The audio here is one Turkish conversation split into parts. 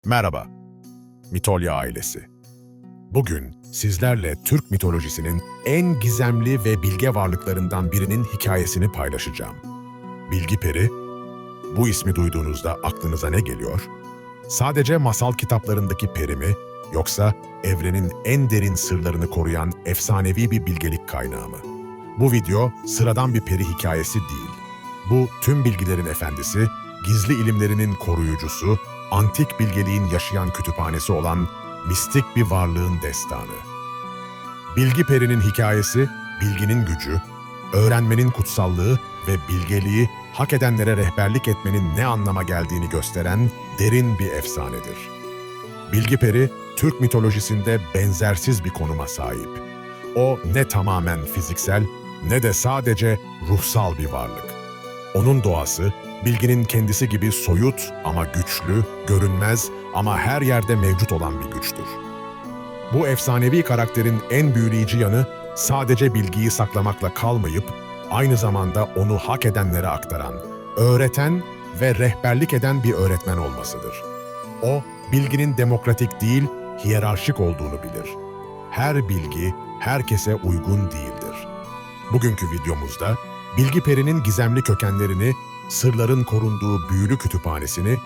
Merhaba, Mitolya ailesi. Bugün sizlerle Türk mitolojisinin en gizemli ve bilge varlıklarından birinin hikayesini paylaşacağım. Bilgi Peri, bu ismi duyduğunuzda aklınıza ne geliyor? Sadece masal kitaplarındaki peri mi, yoksa evrenin en derin sırlarını koruyan efsanevi bir bilgelik kaynağı mı? Bu video sıradan bir peri hikayesi değil. Bu tüm bilgilerin efendisi, gizli ilimlerinin koruyucusu, antik bilgeliğin yaşayan kütüphanesi olan mistik bir varlığın destanı. Bilgi Peri'nin hikayesi, bilginin gücü, öğrenmenin kutsallığı ve bilgeliği hak edenlere rehberlik etmenin ne anlama geldiğini gösteren derin bir efsanedir. Bilgi Peri, Türk mitolojisinde benzersiz bir konuma sahip. O ne tamamen fiziksel ne de sadece ruhsal bir varlık. Onun doğası, bilginin kendisi gibi soyut ama güçlü, görünmez ama her yerde mevcut olan bir güçtür. Bu efsanevi karakterin en büyüleyici yanı, sadece bilgiyi saklamakla kalmayıp, aynı zamanda onu hak edenlere aktaran, öğreten ve rehberlik eden bir öğretmen olmasıdır. O, bilginin demokratik değil, hiyerarşik olduğunu bilir. Her bilgi, herkese uygun değildir. Bugünkü videomuzda, Bilgi Peri'nin gizemli kökenlerini, sırların korunduğu büyülü kütüphanesini,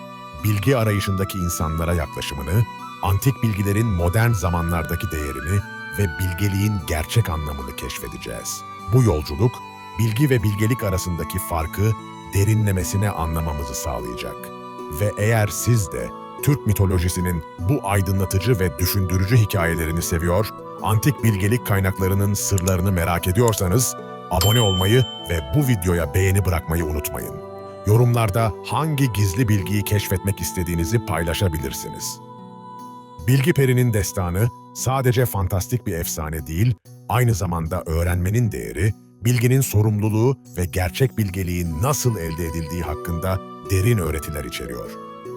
bilgi arayışındaki insanlara yaklaşımını, antik bilgilerin modern zamanlardaki değerini ve bilgeliğin gerçek anlamını keşfedeceğiz. Bu yolculuk, bilgi ve bilgelik arasındaki farkı derinlemesine anlamamızı sağlayacak. Ve eğer siz de Türk mitolojisinin bu aydınlatıcı ve düşündürücü hikayelerini seviyor, antik bilgelik kaynaklarının sırlarını merak ediyorsanız, abone olmayı ve bu videoya beğeni bırakmayı unutmayın. Yorumlarda hangi gizli bilgiyi keşfetmek istediğinizi paylaşabilirsiniz. Bilgi Peri'nin destanı sadece fantastik bir efsane değil, aynı zamanda öğrenmenin değeri, bilginin sorumluluğu ve gerçek bilgeliğin nasıl elde edildiği hakkında derin öğretiler içeriyor.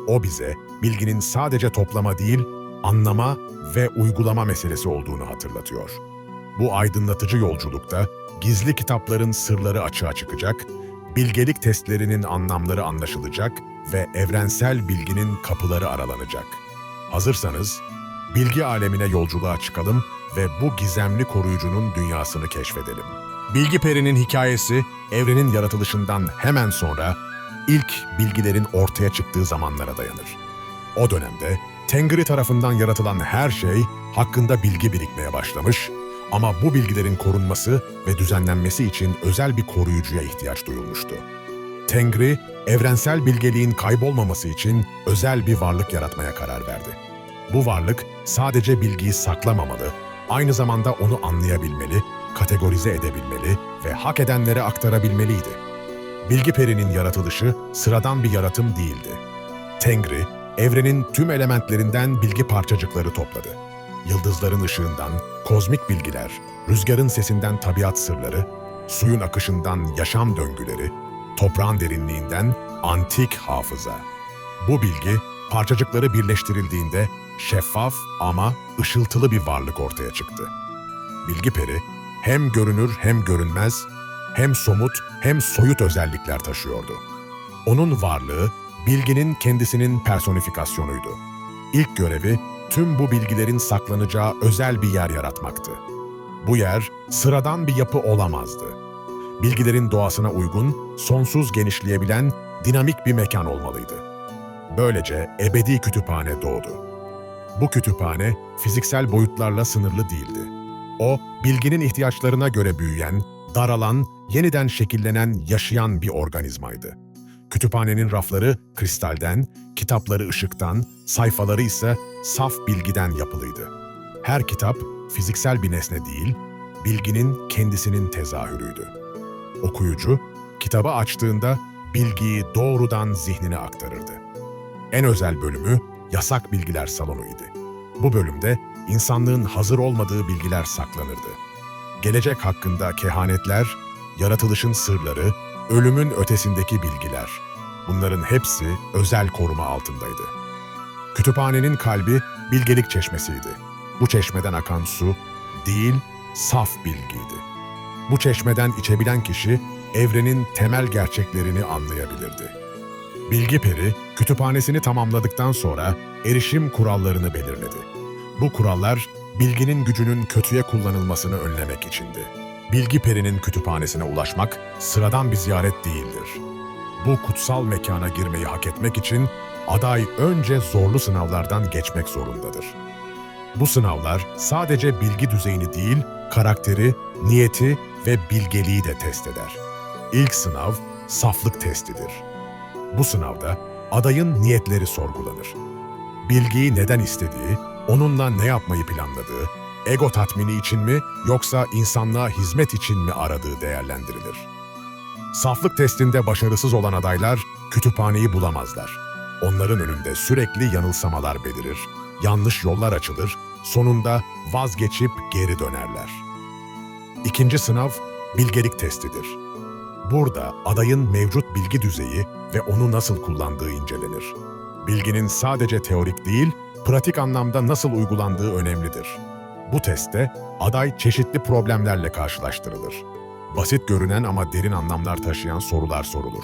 O bize bilginin sadece toplama değil, anlama ve uygulama meselesi olduğunu hatırlatıyor. Bu aydınlatıcı yolculukta gizli kitapların sırları açığa çıkacak, bilgelik testlerinin anlamları anlaşılacak ve evrensel bilginin kapıları aralanacak. Hazırsanız, bilgi alemine yolculuğa çıkalım ve bu gizemli koruyucunun dünyasını keşfedelim. Bilgi Peri'nin hikayesi, evrenin yaratılışından hemen sonra ilk bilgilerin ortaya çıktığı zamanlara dayanır. O dönemde Tengri tarafından yaratılan her şey hakkında bilgi birikmeye başlamış, ama bu bilgilerin korunması ve düzenlenmesi için özel bir koruyucuya ihtiyaç duyulmuştu. Tengri, evrensel bilgeliğin kaybolmaması için özel bir varlık yaratmaya karar verdi. Bu varlık sadece bilgiyi saklamamalı, aynı zamanda onu anlayabilmeli, kategorize edebilmeli ve hak edenlere aktarabilmeliydi. Bilgi Peri'nin yaratılışı sıradan bir yaratım değildi. Tengri, evrenin tüm elementlerinden bilgi parçacıkları topladı. Yıldızların ışığından kozmik bilgiler, rüzgarın sesinden tabiat sırları, suyun akışından yaşam döngüleri, toprağın derinliğinden antik hafıza. Bu bilgi, parçacıkları birleştirildiğinde şeffaf ama ışıltılı bir varlık ortaya çıktı. Bilgi Peri, hem görünür hem görünmez, hem somut hem soyut özellikler taşıyordu. Onun varlığı, bilginin kendisinin personifikasyonuydu. İlk görevi, tüm bu bilgilerin saklanacağı özel bir yer yaratmaktı. Bu yer, sıradan bir yapı olamazdı. Bilgilerin doğasına uygun, sonsuz genişleyebilen, dinamik bir mekan olmalıydı. Böylece ebedi kütüphane doğdu. Bu kütüphane, fiziksel boyutlarla sınırlı değildi. O, bilginin ihtiyaçlarına göre büyüyen, daralan, yeniden şekillenen, yaşayan bir organizmaydı. Kütüphanenin rafları kristalden, kitapları ışıktan, sayfaları ise saf bilgiden yapılıydı. Her kitap fiziksel bir nesne değil, bilginin kendisinin tezahürüydü. Okuyucu, kitabı açtığında bilgiyi doğrudan zihnine aktarırdı. En özel bölümü Yasak Bilgiler Salonu'ydu. Bu bölümde insanlığın hazır olmadığı bilgiler saklanırdı. Gelecek hakkında kehanetler, yaratılışın sırları, ölümün ötesindeki bilgiler. Bunların hepsi özel koruma altındaydı. Kütüphanenin kalbi bilgelik çeşmesiydi. Bu çeşmeden akan su değil, saf bilgiydi. Bu çeşmeden içebilen kişi evrenin temel gerçeklerini anlayabilirdi. Bilgi Peri, kütüphanesini tamamladıktan sonra erişim kurallarını belirledi. Bu kurallar, bilginin gücünün kötüye kullanılmasını önlemek içindi. Bilgi Peri'nin kütüphanesine ulaşmak sıradan bir ziyaret değildir. Bu kutsal mekana girmeyi hak etmek için aday önce zorlu sınavlardan geçmek zorundadır. Bu sınavlar sadece bilgi düzeyini değil, karakteri, niyeti ve bilgeliği de test eder. İlk sınav, saflık testidir. Bu sınavda adayın niyetleri sorgulanır. Bilgiyi neden istediği, onunla ne yapmayı planladığı, ego tatmini için mi yoksa insanlığa hizmet için mi aradığı değerlendirilir. Saflık testinde başarısız olan adaylar kütüphaneyi bulamazlar. Onların önünde sürekli yanılsamalar belirir, yanlış yollar açılır, sonunda vazgeçip geri dönerler. İkinci sınav, bilgelik testidir. Burada adayın mevcut bilgi düzeyi ve onu nasıl kullandığı incelenir. Bilginin sadece teorik değil, pratik anlamda nasıl uygulandığı önemlidir. Bu testte aday çeşitli problemlerle karşılaştırılır. Basit görünen ama derin anlamlar taşıyan sorular sorulur.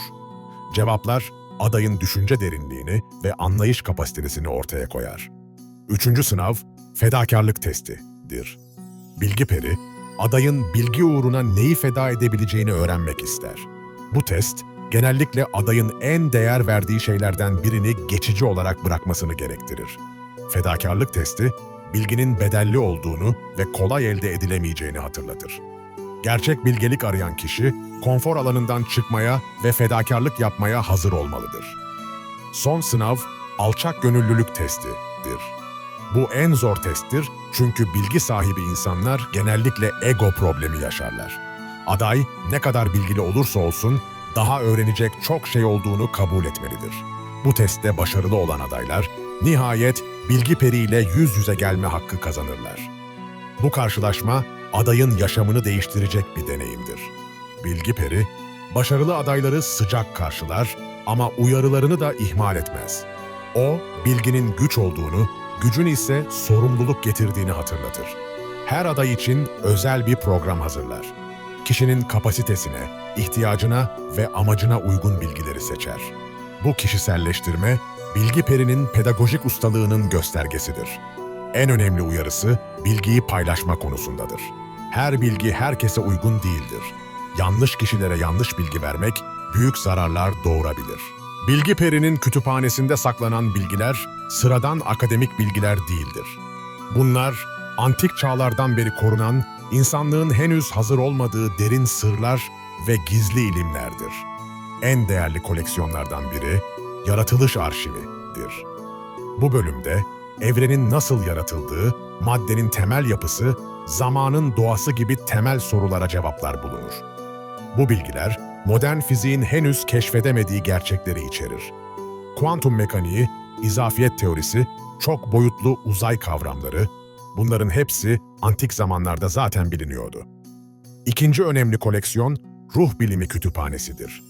Cevaplar, adayın düşünce derinliğini ve anlayış kapasitesini ortaya koyar. Üçüncü sınav, fedakarlık testidir. Bilgi Peri, adayın bilgi uğruna neyi feda edebileceğini öğrenmek ister. Bu test, genellikle adayın en değer verdiği şeylerden birini geçici olarak bırakmasını gerektirir. Fedakarlık testi, bilginin bedelli olduğunu ve kolay elde edilemeyeceğini hatırlatır. Gerçek bilgelik arayan kişi, konfor alanından çıkmaya ve fedakarlık yapmaya hazır olmalıdır. Son sınav, alçak gönüllülük testidir. Bu en zor testtir çünkü bilgi sahibi insanlar genellikle ego problemi yaşarlar. Aday, ne kadar bilgili olursa olsun, daha öğrenecek çok şey olduğunu kabul etmelidir. Bu testte başarılı olan adaylar, nihayet Bilgi Peri ile yüz yüze gelme hakkı kazanırlar. Bu karşılaşma, adayın yaşamını değiştirecek bir deneyimdir. Bilgi Peri, başarılı adayları sıcak karşılar ama uyarılarını da ihmal etmez. O, bilginin güç olduğunu, gücün ise sorumluluk getirdiğini hatırlatır. Her aday için özel bir program hazırlar. Kişinin kapasitesine, ihtiyacına ve amacına uygun bilgileri seçer. Bu kişiselleştirme, Bilgi Peri'nin pedagojik ustalığının göstergesidir. En önemli uyarısı, bilgiyi paylaşma konusundadır. Her bilgi herkese uygun değildir. Yanlış kişilere yanlış bilgi vermek, büyük zararlar doğurabilir. Bilgi Peri'nin kütüphanesinde saklanan bilgiler, sıradan akademik bilgiler değildir. Bunlar, antik çağlardan beri korunan, insanlığın henüz hazır olmadığı derin sırlar ve gizli ilimlerdir. En değerli koleksiyonlardan biri, Yaratılış Arşivi'dir. Bu bölümde, evrenin nasıl yaratıldığı, maddenin temel yapısı, zamanın doğası gibi temel sorulara cevaplar bulunur. Bu bilgiler, modern fiziğin henüz keşfedemediği gerçekleri içerir. Kuantum mekaniği, izafiyet teorisi, çok boyutlu uzay kavramları, bunların hepsi antik zamanlarda zaten biliniyordu. İkinci önemli koleksiyon, ruh bilimi kütüphanesidir.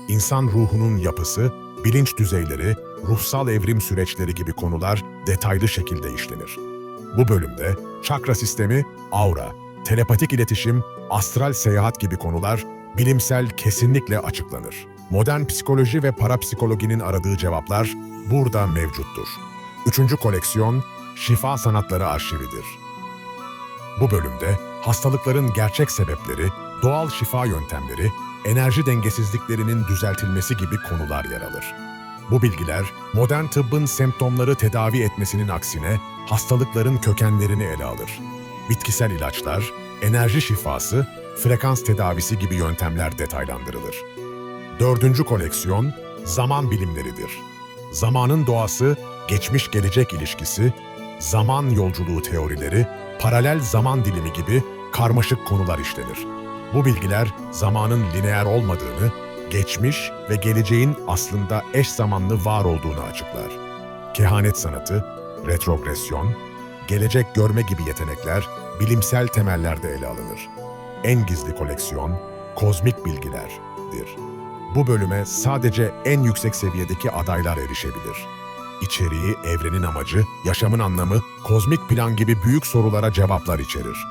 İnsan ruhunun yapısı, bilinç düzeyleri, ruhsal evrim süreçleri gibi konular detaylı şekilde işlenir. Bu bölümde çakra sistemi, aura, telepatik iletişim, astral seyahat gibi konular bilimsel kesinlikle açıklanır. Modern psikoloji ve parapsikolojinin aradığı cevaplar burada mevcuttur. Üçüncü koleksiyon, Şifa Sanatları Arşividir. Bu bölümde hastalıkların gerçek sebepleri, doğal şifa yöntemleri, enerji dengesizliklerinin düzeltilmesi gibi konular yer alır. Bu bilgiler, modern tıbbın semptomları tedavi etmesinin aksine hastalıkların kökenlerini ele alır. Bitkisel ilaçlar, enerji şifası, frekans tedavisi gibi yöntemler detaylandırılır. Dördüncü koleksiyon, zaman bilimleridir. Zamanın doğası, geçmiş-gelecek ilişkisi, zaman yolculuğu teorileri, paralel zaman dilimi gibi karmaşık konular işlenir. Bu bilgiler zamanın lineer olmadığını, geçmiş ve geleceğin aslında eş zamanlı var olduğunu açıklar. Kehanet sanatı, retrogresyon, gelecek görme gibi yetenekler bilimsel temellerde ele alınır. En gizli koleksiyon, kozmik bilgilerdir. Bu bölüme sadece en yüksek seviyedeki adaylar erişebilir. İçeriği, evrenin amacı, yaşamın anlamı, kozmik plan gibi büyük sorulara cevaplar içerir.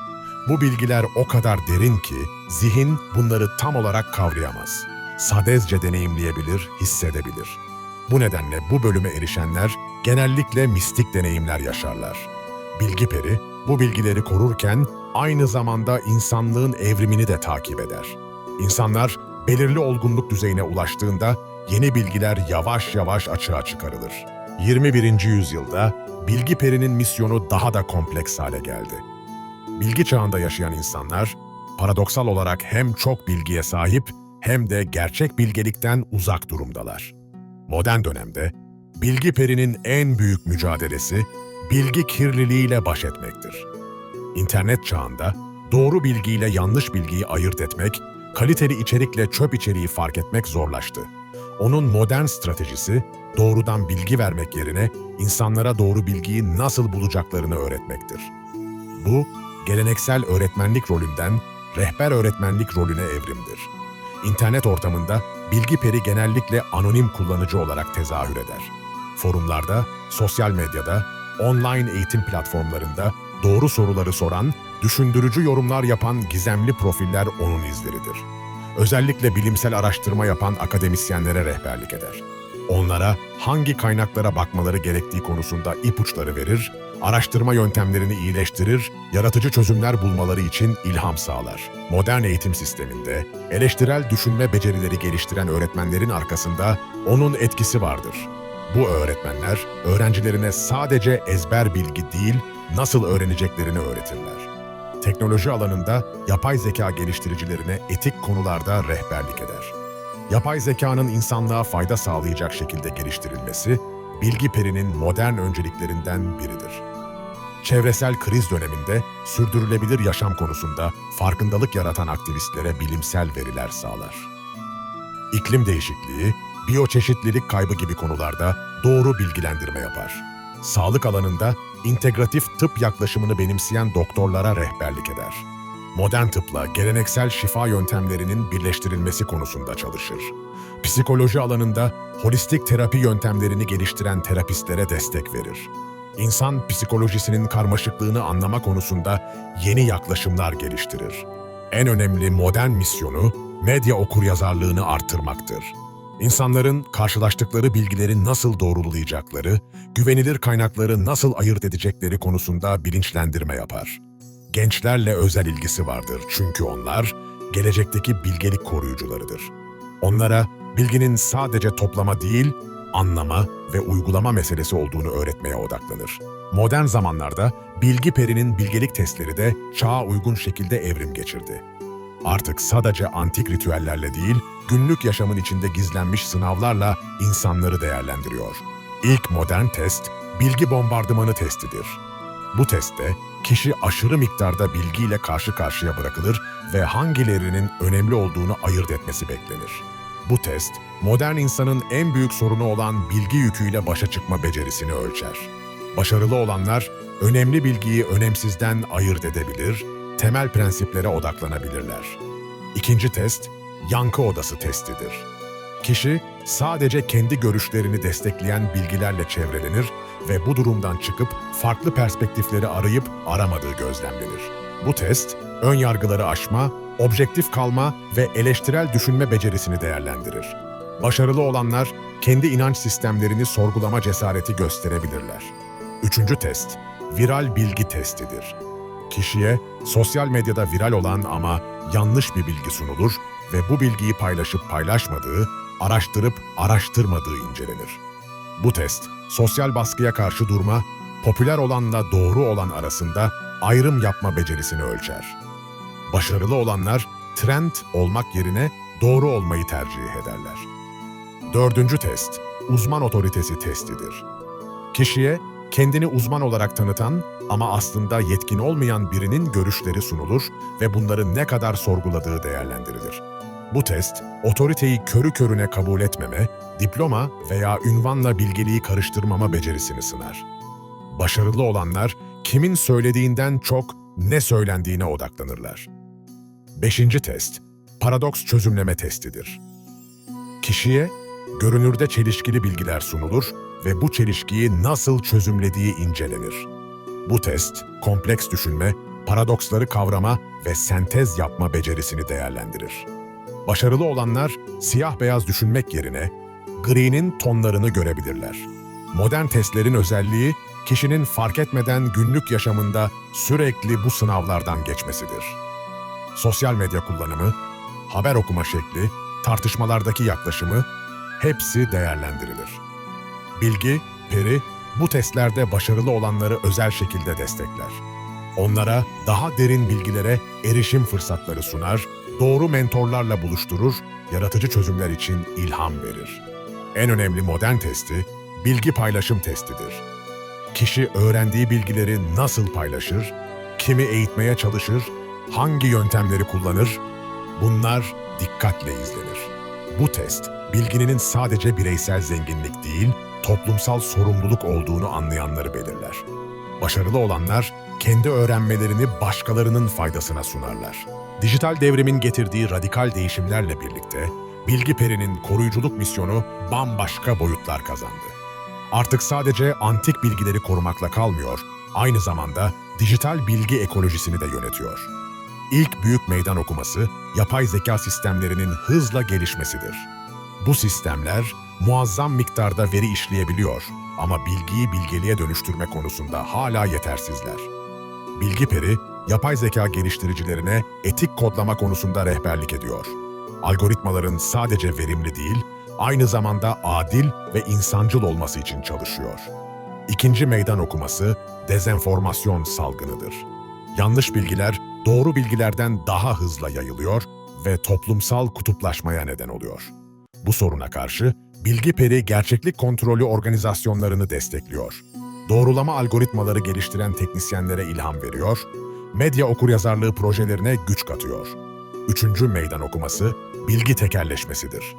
Bu bilgiler o kadar derin ki, zihin bunları tam olarak kavrayamaz. Sadezce deneyimleyebilir, hissedebilir. Bu nedenle bu bölüme erişenler genellikle mistik deneyimler yaşarlar. Bilgi peri, bu bilgileri korurken aynı zamanda insanlığın evrimini de takip eder. İnsanlar belirli olgunluk düzeyine ulaştığında yeni bilgiler yavaş yavaş açığa çıkarılır. 21. yüzyılda bilgi perinin misyonu daha da kompleks hale geldi. Bilgi çağında yaşayan insanlar, paradoksal olarak hem çok bilgiye sahip hem de gerçek bilgelikten uzak durumdalar. Modern dönemde, bilgi perinin en büyük mücadelesi, bilgi kirliliğiyle baş etmektir. İnternet çağında, doğru bilgiyle yanlış bilgiyi ayırt etmek, kaliteli içerikle çöp içeriği fark etmek zorlaştı. Onun modern stratejisi, doğrudan bilgi vermek yerine insanlara doğru bilgiyi nasıl bulacaklarını öğretmektir. Bu, geleneksel öğretmenlik rolünden rehber öğretmenlik rolüne evrimdir. İnternet ortamında bilgi peri genellikle anonim kullanıcı olarak tezahür eder. Forumlarda, sosyal medyada, online eğitim platformlarında doğru soruları soran, düşündürücü yorumlar yapan gizemli profiller onun izleridir. Özellikle bilimsel araştırma yapan akademisyenlere rehberlik eder. Onlara hangi kaynaklara bakmaları gerektiği konusunda ipuçları verir, araştırma yöntemlerini iyileştirir, yaratıcı çözümler bulmaları için ilham sağlar. Modern eğitim sisteminde eleştirel düşünme becerileri geliştiren öğretmenlerin arkasında onun etkisi vardır. Bu öğretmenler öğrencilerine sadece ezber bilgi değil, nasıl öğreneceklerini öğretirler. Teknoloji alanında yapay zeka geliştiricilerine etik konularda rehberlik eder. Yapay zekanın insanlığa fayda sağlayacak şekilde geliştirilmesi, bilgi perinin modern önceliklerinden biridir. Çevresel kriz döneminde sürdürülebilir yaşam konusunda farkındalık yaratan aktivistlere bilimsel veriler sağlar. İklim değişikliği, biyoçeşitlilik kaybı gibi konularda doğru bilgilendirme yapar. Sağlık alanında integratif tıp yaklaşımını benimseyen doktorlara rehberlik eder. Modern tıpla geleneksel şifa yöntemlerinin birleştirilmesi konusunda çalışır. Psikoloji alanında holistik terapi yöntemlerini geliştiren terapistlere destek verir. İnsan psikolojisinin karmaşıklığını anlama konusunda yeni yaklaşımlar geliştirir. En önemli modern misyonu medya okuryazarlığını artırmaktır. İnsanların karşılaştıkları bilgileri nasıl doğrulayacakları, güvenilir kaynakları nasıl ayırt edecekleri konusunda bilinçlendirme yapar. Gençlerle özel ilgisi vardır çünkü onlar gelecekteki bilgelik koruyucularıdır. Onlara bilginin sadece toplama değil, anlama ve uygulama meselesi olduğunu öğretmeye odaklanır. Modern zamanlarda bilgi perinin bilgelik testleri de çağa uygun şekilde evrim geçirdi. Artık sadece antik ritüellerle değil, günlük yaşamın içinde gizlenmiş sınavlarla insanları değerlendiriyor. İlk modern test, bilgi bombardımanı testidir. Bu testte kişi aşırı miktarda bilgiyle karşı karşıya bırakılır ve hangilerinin önemli olduğunu ayırt etmesi beklenir. Bu test, modern insanın en büyük sorunu olan bilgi yüküyle başa çıkma becerisini ölçer. Başarılı olanlar, önemli bilgiyi önemsizden ayırt edebilir, temel prensiplere odaklanabilirler. İkinci test, yankı odası testidir. Kişi, sadece kendi görüşlerini destekleyen bilgilerle çevrelenir ve bu durumdan çıkıp farklı perspektifleri arayıp aramadığı gözlemlenir. Bu test, ön yargıları aşma, objektif kalma ve eleştirel düşünme becerisini değerlendirir. Başarılı olanlar, kendi inanç sistemlerini sorgulama cesareti gösterebilirler. Üçüncü test, viral bilgi testidir. Kişiye, sosyal medyada viral olan ama yanlış bir bilgi sunulur ve bu bilgiyi paylaşıp paylaşmadığı, araştırıp araştırmadığı incelenir. Bu test, sosyal baskıya karşı durma, popüler olanla doğru olan arasında ayrım yapma becerisini ölçer. Başarılı olanlar, trend olmak yerine doğru olmayı tercih ederler. Dördüncü test, uzman otoritesi testidir. Kişiye, kendini uzman olarak tanıtan ama aslında yetkin olmayan birinin görüşleri sunulur ve bunları ne kadar sorguladığı değerlendirilir. Bu test, otoriteyi körü körüne kabul etmeme, diploma veya ünvanla bilgeliği karıştırmama becerisini sınar. Başarılı olanlar, kimin söylediğinden çok ne söylendiğine odaklanırlar. Beşinci test, paradoks çözümleme testidir. Kişiye, görünürde çelişkili bilgiler sunulur ve bu çelişkiyi nasıl çözümlediği incelenir. Bu test, kompleks düşünme, paradoksları kavrama ve sentez yapma becerisini değerlendirir. Başarılı olanlar, siyah beyaz düşünmek yerine gri'nin tonlarını görebilirler. Modern testlerin özelliği, kişinin fark etmeden günlük yaşamında sürekli bu sınavlardan geçmesidir. Sosyal medya kullanımı, haber okuma şekli, tartışmalardaki yaklaşımı hepsi değerlendirilir. Bilgi peri bu testlerde başarılı olanları özel şekilde destekler. Onlara daha derin bilgilere erişim fırsatları sunar, doğru mentorlarla buluşturur, yaratıcı çözümler için ilham verir. En önemli modern testi, bilgi paylaşım testidir. Kişi öğrendiği bilgileri nasıl paylaşır, kimi eğitmeye çalışır, hangi yöntemleri kullanır, bunlar dikkatle izlenir. Bu test, bilginin sadece bireysel zenginlik değil, toplumsal sorumluluk olduğunu anlayanları belirler. Başarılı olanlar, kendi öğrenmelerini başkalarının faydasına sunarlar. Dijital devrimin getirdiği radikal değişimlerle birlikte, bilgi perinin koruyuculuk misyonu bambaşka boyutlar kazandı. Artık sadece antik bilgileri korumakla kalmıyor, aynı zamanda dijital bilgi ekolojisini de yönetiyor. İlk büyük meydan okuması, yapay zeka sistemlerinin hızla gelişmesidir. Bu sistemler muazzam miktarda veri işleyebiliyor ama bilgiyi bilgeliğe dönüştürme konusunda hala yetersizler. Bilgi peri, yapay zeka geliştiricilerine etik kodlama konusunda rehberlik ediyor. Algoritmaların sadece verimli değil, aynı zamanda adil ve insancıl olması için çalışıyor. İkinci meydan okuması, dezenformasyon salgınıdır. Yanlış bilgiler, doğru bilgilerden daha hızlı yayılıyor ve toplumsal kutuplaşmaya neden oluyor. Bu soruna karşı, bilgi peri gerçeklik kontrolü organizasyonlarını destekliyor. Doğrulama algoritmaları geliştiren teknisyenlere ilham veriyor, medya okuryazarlığı projelerine güç katıyor. Üçüncü meydan okuması, bilgi tekelleşmesidir.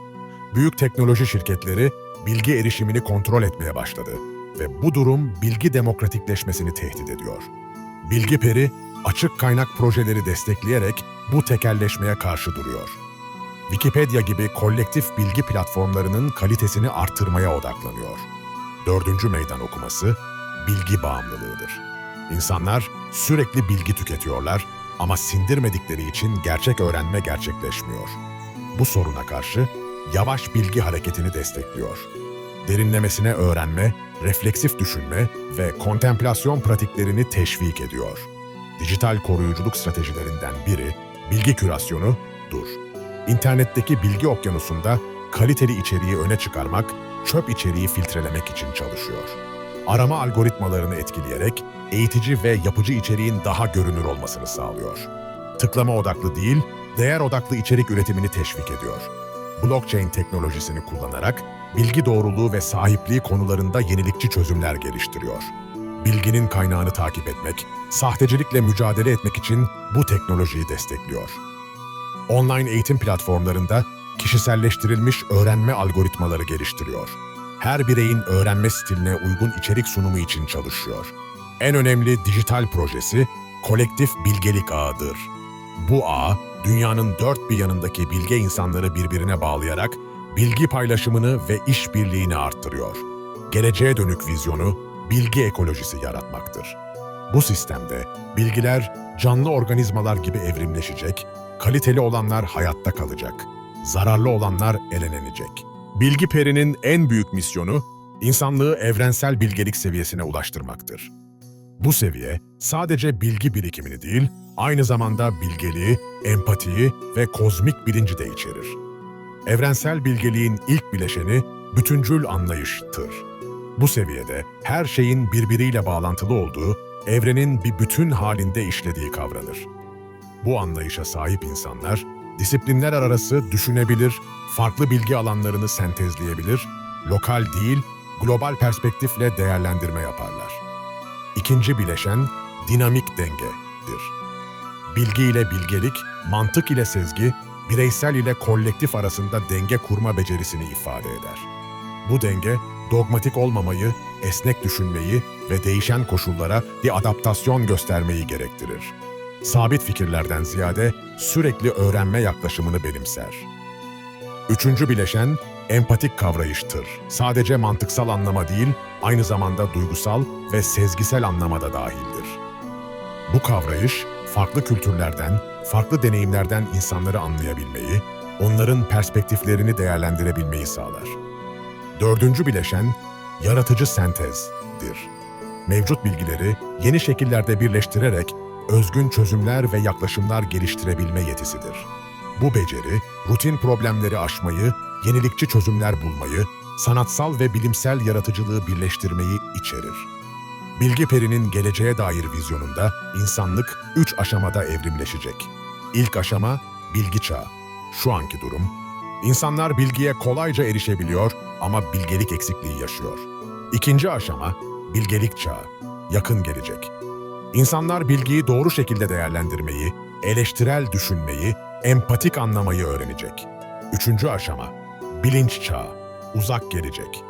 Büyük teknoloji şirketleri bilgi erişimini kontrol etmeye başladı ve bu durum bilgi demokratikleşmesini tehdit ediyor. Bilgi peri, açık kaynak projeleri destekleyerek bu tekelleşmeye karşı duruyor. Wikipedia gibi kolektif bilgi platformlarının kalitesini artırmaya odaklanıyor. Dördüncü meydan okuması, bilgi bağımlılığıdır. İnsanlar sürekli bilgi tüketiyorlar ama sindirmedikleri için gerçek öğrenme gerçekleşmiyor. Bu soruna karşı yavaş bilgi hareketini destekliyor. Derinlemesine öğrenme, refleksif düşünme ve kontemplasyon pratiklerini teşvik ediyor. Dijital koruyuculuk stratejilerinden biri, bilgi kürasyonudur. İnternetteki bilgi okyanusunda kaliteli içeriği öne çıkarmak, çöp içeriği filtrelemek için çalışıyor. Arama algoritmalarını etkileyerek eğitici ve yapıcı içeriğin daha görünür olmasını sağlıyor. Tıklama odaklı değil, değer odaklı içerik üretimini teşvik ediyor. Blockchain teknolojisini kullanarak bilgi doğruluğu ve sahipliği konularında yenilikçi çözümler geliştiriyor. Bilginin kaynağını takip etmek, sahtecilikle mücadele etmek için bu teknolojiyi destekliyor. Online eğitim platformlarında kişiselleştirilmiş öğrenme algoritmaları geliştiriyor. Her bireyin öğrenme stiline uygun içerik sunumu için çalışıyor. En önemli dijital projesi kolektif bilgelik ağıdır. Bu ağ, dünyanın dört bir yanındaki bilge insanları birbirine bağlayarak bilgi paylaşımını ve işbirliğini arttırıyor. Geleceğe dönük vizyonu bilgi ekolojisi yaratmaktır. Bu sistemde bilgiler canlı organizmalar gibi evrimleşecek, kaliteli olanlar hayatta kalacak, zararlı olanlar elenecek. Bilgi perinin en büyük misyonu, insanlığı evrensel bilgelik seviyesine ulaştırmaktır. Bu seviye sadece bilgi birikimini değil, aynı zamanda bilgeliği, empatiyi ve kozmik bilinci de içerir. Evrensel bilgeliğin ilk bileşeni bütüncül anlayıştır. Bu seviyede her şeyin birbiriyle bağlantılı olduğu, evrenin bir bütün halinde işlediği kavranır. Bu anlayışa sahip insanlar, disiplinler arası düşünebilir, farklı bilgi alanlarını sentezleyebilir, lokal değil, global perspektifle değerlendirme yaparlar. İkinci bileşen, dinamik dengedir. Bilgi ile bilgelik, mantık ile sezgi, bireysel ile kolektif arasında denge kurma becerisini ifade eder. Bu denge, dogmatik olmamayı, esnek düşünmeyi ve değişen koşullara bir adaptasyon göstermeyi gerektirir. Sabit fikirlerden ziyade sürekli öğrenme yaklaşımını benimser. Üçüncü bileşen, empatik kavrayıştır. Sadece mantıksal anlama değil, aynı zamanda duygusal ve sezgisel anlama da dahildir. Bu kavrayış, farklı kültürlerden, farklı deneyimlerden insanları anlayabilmeyi, onların perspektiflerini değerlendirebilmeyi sağlar. Dördüncü bileşen, yaratıcı sentezdir. Mevcut bilgileri yeni şekillerde birleştirerek özgün çözümler ve yaklaşımlar geliştirebilme yetisidir. Bu beceri, rutin problemleri aşmayı, yenilikçi çözümler bulmayı, sanatsal ve bilimsel yaratıcılığı birleştirmeyi içerir. Bilgi Peri'nin geleceğe dair vizyonunda insanlık 3 aşamada evrimleşecek. İlk aşama, bilgi çağı. Şu anki durum, insanlar bilgiye kolayca erişebiliyor ama bilgelik eksikliği yaşıyor. İkinci aşama, bilgelik çağı. Yakın gelecek. İnsanlar bilgiyi doğru şekilde değerlendirmeyi, eleştirel düşünmeyi, empatik anlamayı öğrenecek. Üçüncü aşama, bilinç çağı. Uzak gelecek.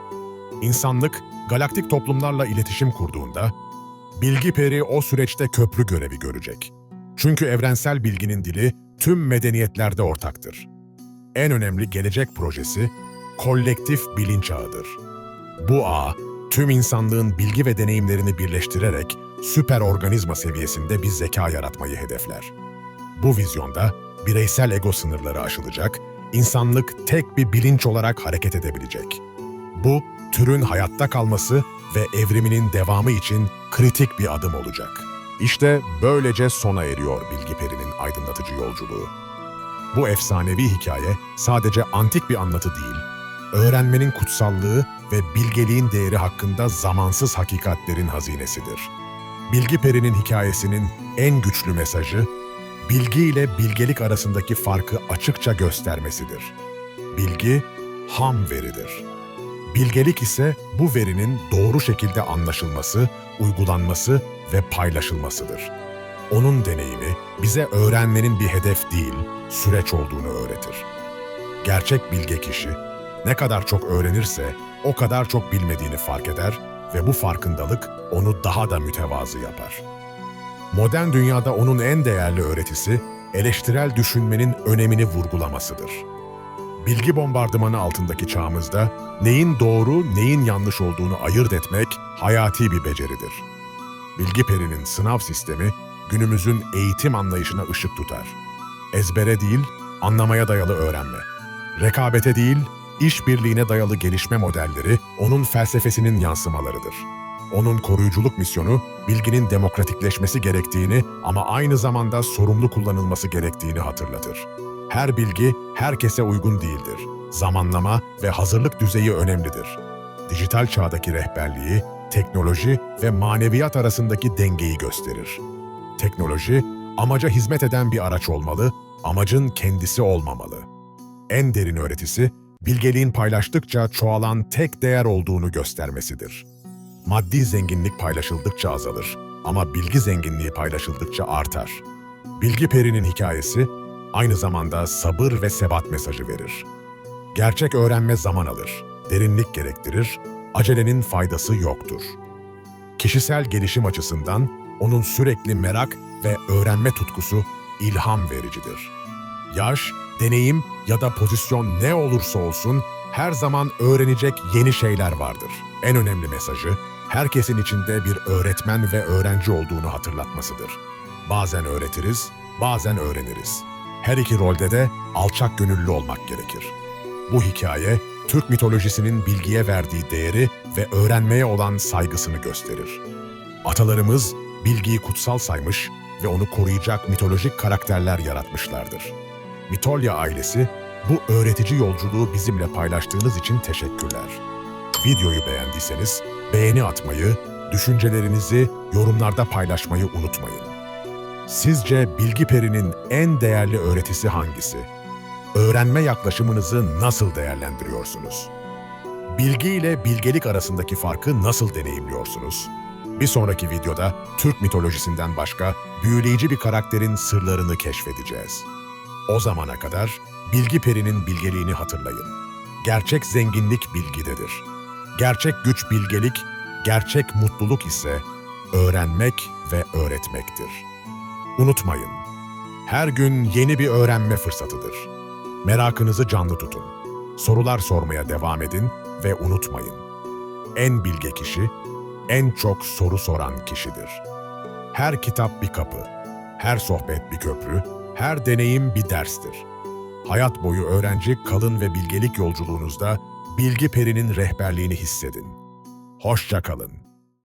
İnsanlık, galaktik toplumlarla iletişim kurduğunda, Bilgi Peri o süreçte köprü görevi görecek. Çünkü evrensel bilginin dili tüm medeniyetlerde ortaktır. En önemli gelecek projesi, kolektif bilinç ağıdır. Bu ağ, tüm insanlığın bilgi ve deneyimlerini birleştirerek süper organizma seviyesinde bir zeka yaratmayı hedefler. Bu vizyonda bireysel ego sınırları aşılacak, insanlık tek bir bilinç olarak hareket edebilecek. Bu, türün hayatta kalması ve evriminin devamı için kritik bir adım olacak. İşte böylece sona eriyor Bilgi Peri'nin aydınlatıcı yolculuğu. Bu efsanevi hikaye sadece antik bir anlatı değil, öğrenmenin kutsallığı ve bilgeliğin değeri hakkında zamansız hakikatlerin hazinesidir. Bilgi Peri'nin hikayesinin en güçlü mesajı, bilgi ile bilgelik arasındaki farkı açıkça göstermesidir. Bilgi, ham veridir. Bilgelik ise bu verinin doğru şekilde anlaşılması, uygulanması ve paylaşılmasıdır. Onun deneyimi bize öğrenmenin bir hedef değil, süreç olduğunu öğretir. Gerçek bilge kişi, ne kadar çok öğrenirse o kadar çok bilmediğini fark eder ve bu farkındalık onu daha da mütevazı yapar. Modern dünyada onun en değerli öğretisi, eleştirel düşünmenin önemini vurgulamasıdır. Bilgi bombardımanı altındaki çağımızda neyin doğru, neyin yanlış olduğunu ayırt etmek hayati bir beceridir. Bilgi Peri'nin sınav sistemi günümüzün eğitim anlayışına ışık tutar. Ezbere değil, anlamaya dayalı öğrenme. Rekabete değil, işbirliğine dayalı gelişme modelleri onun felsefesinin yansımalarıdır. Onun koruyuculuk misyonu, bilginin demokratikleşmesi gerektiğini ama aynı zamanda sorumlu kullanılması gerektiğini hatırlatır. Her bilgi herkese uygun değildir. Zamanlama ve hazırlık düzeyi önemlidir. Dijital çağdaki rehberliği, teknoloji ve maneviyat arasındaki dengeyi gösterir. Teknoloji, amaca hizmet eden bir araç olmalı, amacın kendisi olmamalı. En derin öğretisi, bilgeliğin paylaştıkça çoğalan tek değer olduğunu göstermesidir. Maddi zenginlik paylaşıldıkça azalır ama bilgi zenginliği paylaşıldıkça artar. Bilgi Peri'nin hikayesi, aynı zamanda sabır ve sebat mesajı verir. Gerçek öğrenme zaman alır, derinlik gerektirir, acelenin faydası yoktur. Kişisel gelişim açısından onun sürekli merak ve öğrenme tutkusu ilham vericidir. Yaş, deneyim ya da pozisyon ne olursa olsun her zaman öğrenecek yeni şeyler vardır. En önemli mesajı, herkesin içinde bir öğretmen ve öğrenci olduğunu hatırlatmasıdır. Bazen öğretiriz, bazen öğreniriz. Her iki rolde de alçak gönüllü olmak gerekir. Bu hikaye, Türk mitolojisinin bilgiye verdiği değeri ve öğrenmeye olan saygısını gösterir. Atalarımız bilgiyi kutsal saymış ve onu koruyacak mitolojik karakterler yaratmışlardır. Mitolya ailesi, bu öğretici yolculuğu bizimle paylaştığınız için teşekkürler. Videoyu beğendiyseniz beğeni atmayı, düşüncelerinizi yorumlarda paylaşmayı unutmayın. Sizce Bilgi Peri'nin en değerli öğretisi hangisi? Öğrenme yaklaşımınızı nasıl değerlendiriyorsunuz? Bilgi ile bilgelik arasındaki farkı nasıl deneyimliyorsunuz? Bir sonraki videoda Türk mitolojisinden başka büyüleyici bir karakterin sırlarını keşfedeceğiz. O zamana kadar Bilgi Peri'nin bilgeliğini hatırlayın. Gerçek zenginlik bilgidedir. Gerçek güç bilgelik, gerçek mutluluk ise öğrenmek ve öğretmektir. Unutmayın, her gün yeni bir öğrenme fırsatıdır. Merakınızı canlı tutun. Sorular sormaya devam edin ve unutmayın. En bilge kişi, en çok soru soran kişidir. Her kitap bir kapı, her sohbet bir köprü, her deneyim bir derstir. Hayat boyu öğrenci, kalın ve bilgelik yolculuğunuzda Bilgi Peri'nin rehberliğini hissedin. Hoşça kalın.